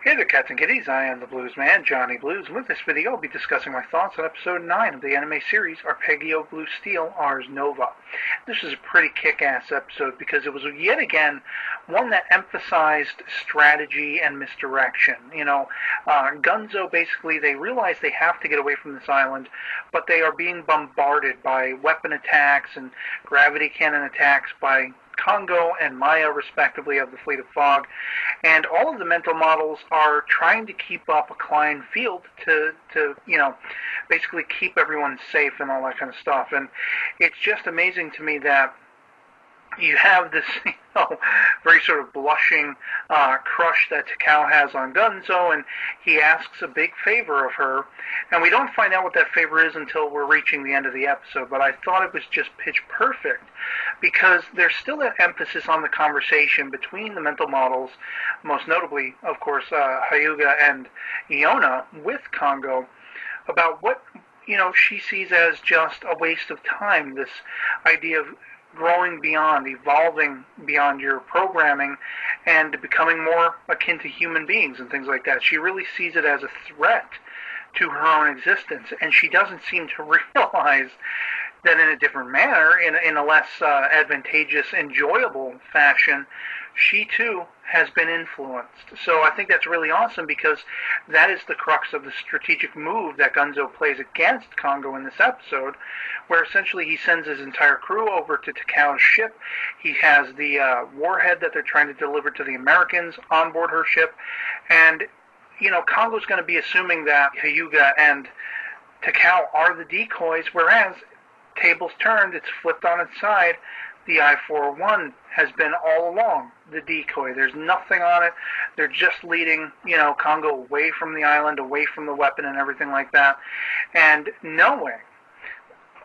Hey there, cats and kitties. I am the Blues Man, Johnny Blues, and with this video I'll be discussing my thoughts on episode 9 of the anime series Arpeggio of Blue Steel, Ars Nova. This is a pretty kick-ass episode because it was yet again one that emphasized strategy and misdirection. Gunzo basically, they realize they have to get away from this island, but they are being bombarded by weapon attacks and gravity cannon attacks by Congo and Maya, respectively, of the Fleet of Fog, and all of the mental models are trying to keep up a Klein field to basically keep everyone safe and all that kind of stuff. And it's just amazing to me that you have this, very sort of blushing crush that Takao has on Gunzo, and he asks a big favor of her, and we don't find out what that favor is until we're reaching the end of the episode, but I thought it was just pitch perfect, because there's still that emphasis on the conversation between the mental models, most notably, of course, Hyuga and Iona, with Congo, about what, she sees as just a waste of time, this idea of growing beyond, evolving beyond your programming, and becoming more akin to human beings and things like that. She really sees it as a threat to her own existence, and she doesn't seem to realize that in a different manner, in a less advantageous, enjoyable fashion, she too has been influenced. So I think that's really awesome, because that is the crux of the strategic move that Gunzo plays against Congo in this episode, where essentially he sends his entire crew over to Takao's ship. He has the warhead that they're trying to deliver to the Americans on board her ship, and Congo's going to be assuming that Hyuga and Takao are the decoys, whereas tables turned, it's flipped on its side. The I-401 has been all along the decoy. There's nothing on it. They're just leading, Congo away from the island, away from the weapon and everything like that. And knowing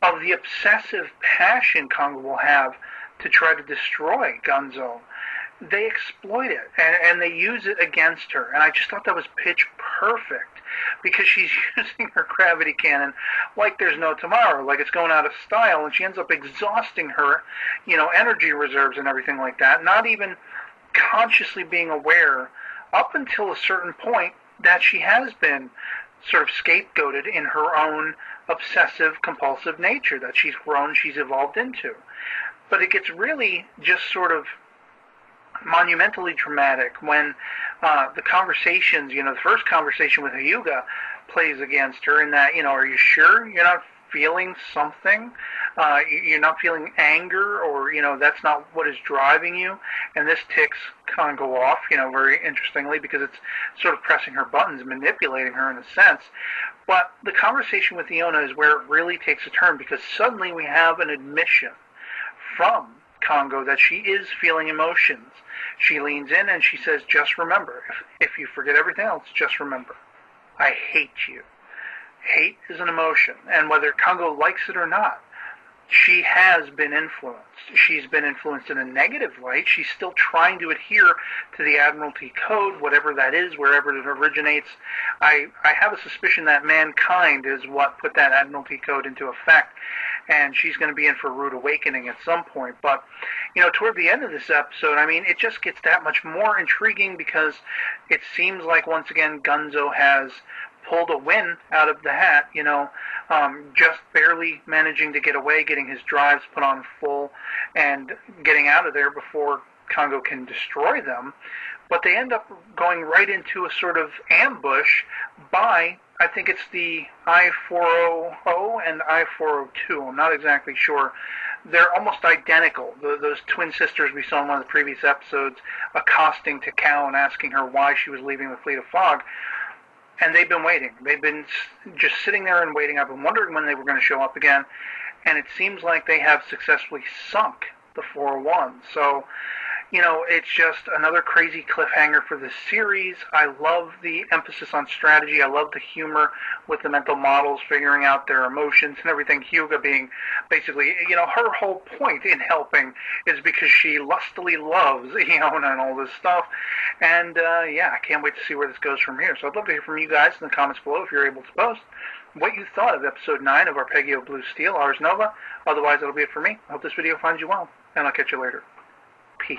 of the obsessive passion Congo will have to try to destroy Gunzo, they exploit it, and they use it against her. And I just thought that was pitch perfect, because she's using her gravity cannon like there's no tomorrow, like it's going out of style, and she ends up exhausting her, energy reserves and everything like that, not even consciously being aware up until a certain point that she has been sort of scapegoated in her own obsessive compulsive nature that she's grown, she's evolved into. But it gets really just sort of monumentally dramatic when the conversations, the first conversation with Hyuga plays against her in that, are you sure you're not feeling something? You're not feeling anger, or, that's not what is driving you? And this ticks Congo off, very interestingly, because it's sort of pressing her buttons, manipulating her in a sense. But the conversation with Iona is where it really takes a turn, because suddenly we have an admission from Congo that she is feeling emotions. She leans in and she says, just remember, if you forget everything else, just remember, I hate you. Hate is an emotion, and whether Congo likes it or not, she has been influenced. She's been influenced in a negative light. She's still trying to adhere to the Admiralty Code, whatever that is, wherever it originates. I have a suspicion that mankind is what put that Admiralty Code into effect, and she's going to be in for a rude awakening at some point. But, toward the end of this episode, it just gets that much more intriguing, because it seems like, once again, Gunzo has pulled a win out of the hat, just barely managing to get away, getting his drives put on full, and getting out of there before Congo can destroy them. But they end up going right into a sort of ambush by, I think it's the I-400 and I-402. I'm not exactly sure. They're almost identical. Those twin sisters we saw in one of the previous episodes accosting Takao and asking her why she was leaving the Fleet of Fog. And they've been waiting. They've been just sitting there and waiting. I've been wondering when they were going to show up again. And it seems like they have successfully sunk the 401. So, it's just another crazy cliffhanger for this series. I love the emphasis on strategy. I love the humor with the mental models, figuring out their emotions and everything. Hyuga being basically, her whole point in helping is because she lustily loves Iona and all this stuff. And, I can't wait to see where this goes from here. So I'd love to hear from you guys in the comments below, if you're able to post, what you thought of episode 9 of Arpeggio of Blue Steel, Ars Nova. Otherwise, that'll be it for me. I hope this video finds you well, and I'll catch you later. Peace.